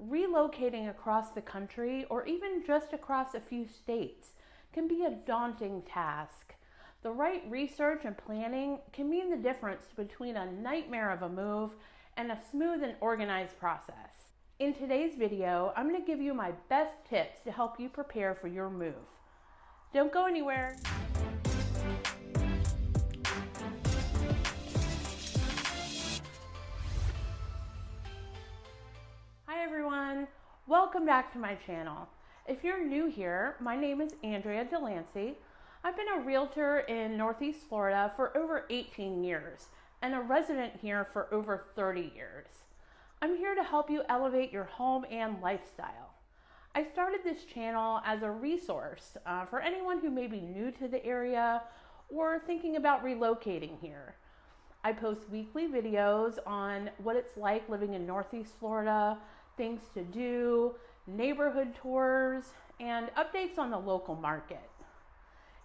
Relocating across the country or even just across a few states can be a daunting task. The right research and planning can mean the difference between a nightmare of a move and a smooth and organized process. In today's video, I'm going to give you my best tips to help you prepare for your move. Don't go anywhere. Hi everyone, welcome back to my channel. If you're new here, my name is Andrea Delancy. I've been a realtor in Northeast Florida for over 18 years and a resident here for over 30 years. I'm here to help you elevate your home and lifestyle. I started this channel as a resource for anyone who may be new to the area or thinking about relocating here. I post weekly videos on what it's like living in Northeast Florida, things to do, neighborhood tours, and updates on the local market.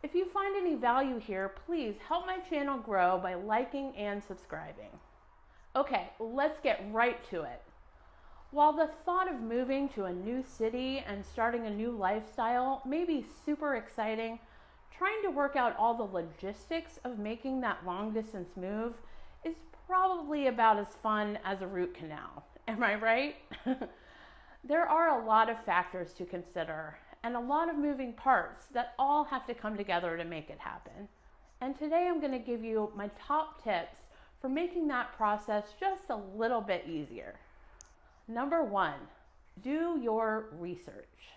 If you find any value here, please help my channel grow by liking and subscribing. Okay, let's get right to it. While the thought of moving to a new city and starting a new lifestyle may be super exciting, trying to work out all the logistics of making that long distance move is probably about as fun as a root canal. Am I right? There are a lot of factors to consider and a lot of moving parts that all have to come together to make it happen. And today I'm going to give you my top tips for making that process just a little bit easier. Number 1, do your research.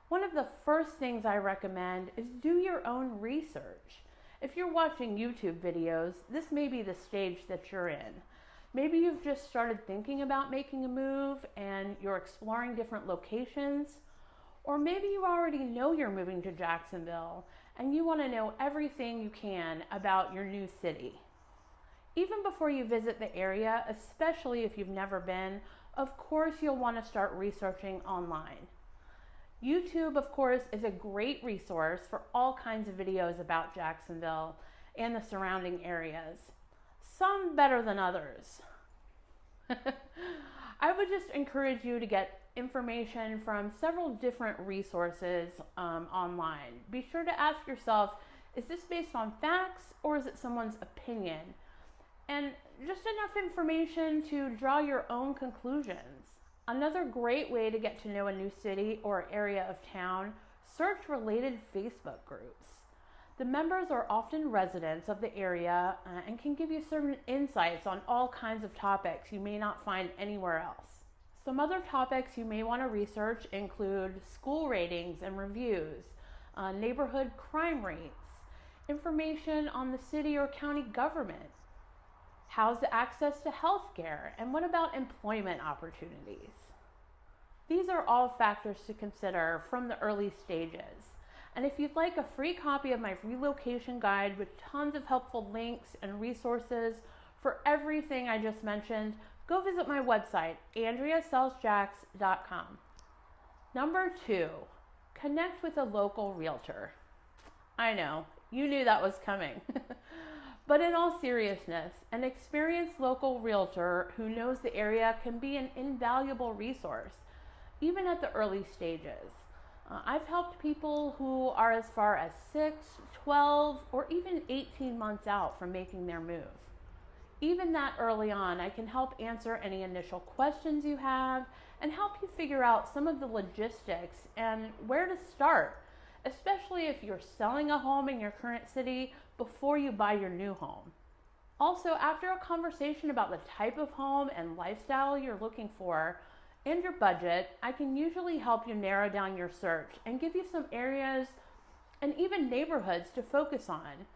One of the first things I recommend is do your own research. If you're watching YouTube videos, this may be the stage that you're in. Maybe you've just started thinking about making a move and you're exploring different locations, or maybe you already know you're moving to Jacksonville and you want to know everything you can about your new city. Even before you visit the area, especially if you've never been, of course you'll want to start researching online. YouTube, of course, is a great resource for all kinds of videos about Jacksonville and the surrounding areas. Some better than others. I would just encourage you to get information from several different resources online. Be sure to ask yourself, is this based on facts or is it someone's opinion? And just enough information to draw your own conclusions. Another great way to get to know a new city or area of town, search related Facebook groups. The members are often residents of the area and can give you certain insights on all kinds of topics you may not find anywhere else. Some other topics you may want to research include school ratings and reviews, neighborhood crime rates, information on the city or county government, how's the access to health care, and what about employment opportunities? These are all factors to consider from the early stages. And if you'd like a free copy of my relocation guide with tons of helpful links and resources for everything I just mentioned, go visit my website, AndreaSellsJacks.com. Number 2, connect with a local realtor. I know, you knew that was coming. But in all seriousness, an experienced local realtor who knows the area can be an invaluable resource, even at the early stages. I've helped people who are as far as 6, 12, or even 18 months out from making their move. Even that early on, I can help answer any initial questions you have and help you figure out some of the logistics and where to start, especially if you're selling a home in your current city before you buy your new home. Also, after a conversation about the type of home and lifestyle you're looking for and your budget, I can usually help you narrow down your search and give you some areas and even neighborhoods to focus on.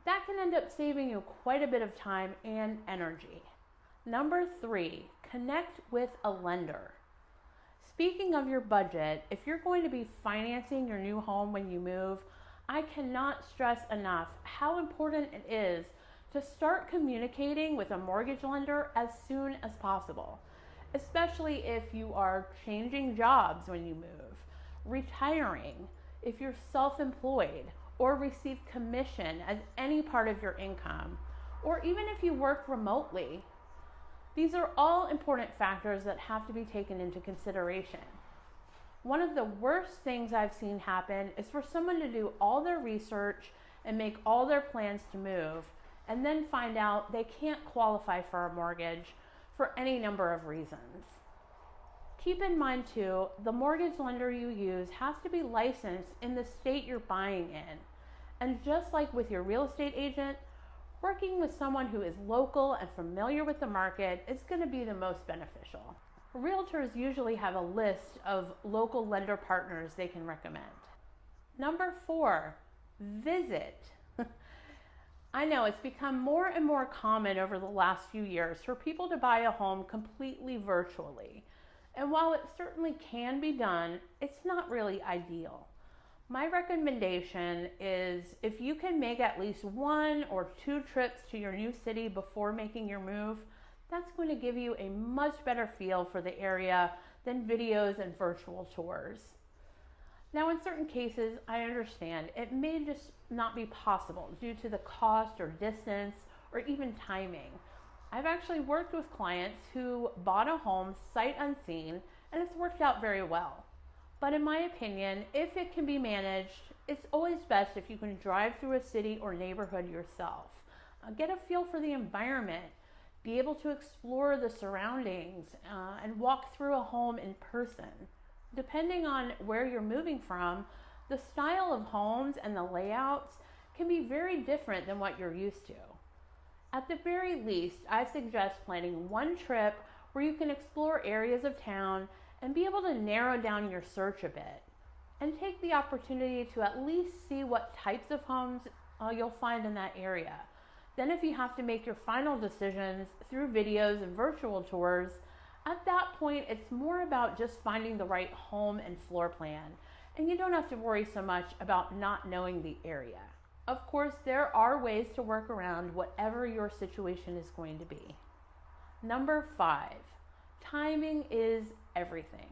That can end up saving you quite a bit of time and energy. Number 3, connect with a lender. Speaking of your budget, if you're going to be financing your new home when you move, I cannot stress enough how important it is to start communicating with a mortgage lender as soon as possible, especially if you are changing jobs when you move, retiring, if you're self-employed, or receive commission as any part of your income, or even if you work remotely. These are all important factors that have to be taken into consideration. One of the worst things I've seen happen is for someone to do all their research and make all their plans to move, and then find out they can't qualify for a mortgage for any number of reasons. Keep in mind too, the mortgage lender you use has to be licensed in the state you're buying in. And just like with your real estate agent, working with someone who is local and familiar with the market is going to be the most beneficial. Realtors usually have a list of local lender partners they can recommend. Number 4, visit. I know it's become more and more common over the last few years for people to buy a home completely virtually. And while it certainly can be done, it's not really ideal. My recommendation is if you can make at least 1 or 2 trips to your new city before making your move, that's going to give you a much better feel for the area than videos and virtual tours. Now, in certain cases, I understand it may just not be possible due to the cost or distance or even timing. I've actually worked with clients who bought a home sight unseen, and it's worked out very well. But in my opinion, if it can be managed, it's always best if you can drive through a city or neighborhood yourself. Get a feel for the environment, be able to explore the surroundings, and walk through a home in person. Depending on where you're moving from, the style of homes and the layouts can be very different than what you're used to. At the very least, I suggest planning 1 trip where you can explore areas of town and be able to narrow down your search a bit, and take the opportunity to at least see what types of homes you'll find in that area. Then if you have to make your final decisions through videos and virtual tours, at that point it's more about just finding the right home and floor plan, and you don't have to worry so much about not knowing the area. Of course, there are ways to work around whatever your situation is going to be. Number 5, timing is everything.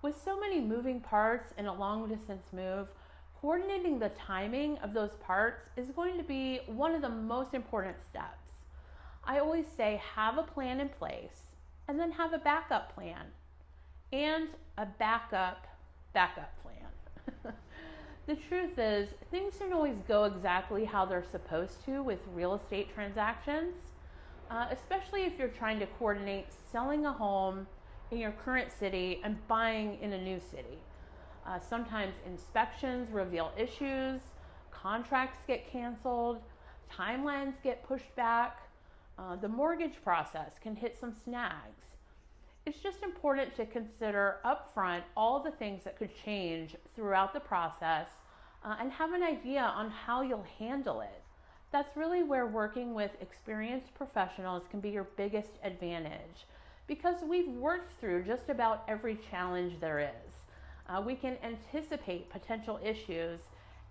With so many moving parts in a long distance move, coordinating the timing of those parts is going to be one of the most important steps. I always say have a plan in place, and then have a backup plan, and a backup plan. The truth is, things don't always go exactly how they're supposed to with real estate transactions, especially if you're trying to coordinate selling a home in your current city and buying in a new city. Sometimes inspections reveal issues, contracts get canceled, timelines get pushed back, the mortgage process can hit some snags. It's just important to consider upfront all the things that could change throughout the process, and have an idea on how you'll handle it. That's really where working with experienced professionals can be your biggest advantage, because we've worked through just about every challenge there is. We can anticipate potential issues,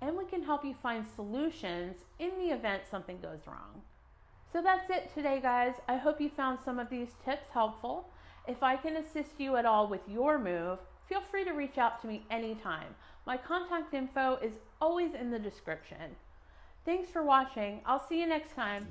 and we can help you find solutions in the event something goes wrong. So that's it today, guys. I hope you found some of these tips helpful. If I can assist you at all with your move, feel free to reach out to me anytime. My contact info is always in the description. Thanks for watching. I'll see you next time.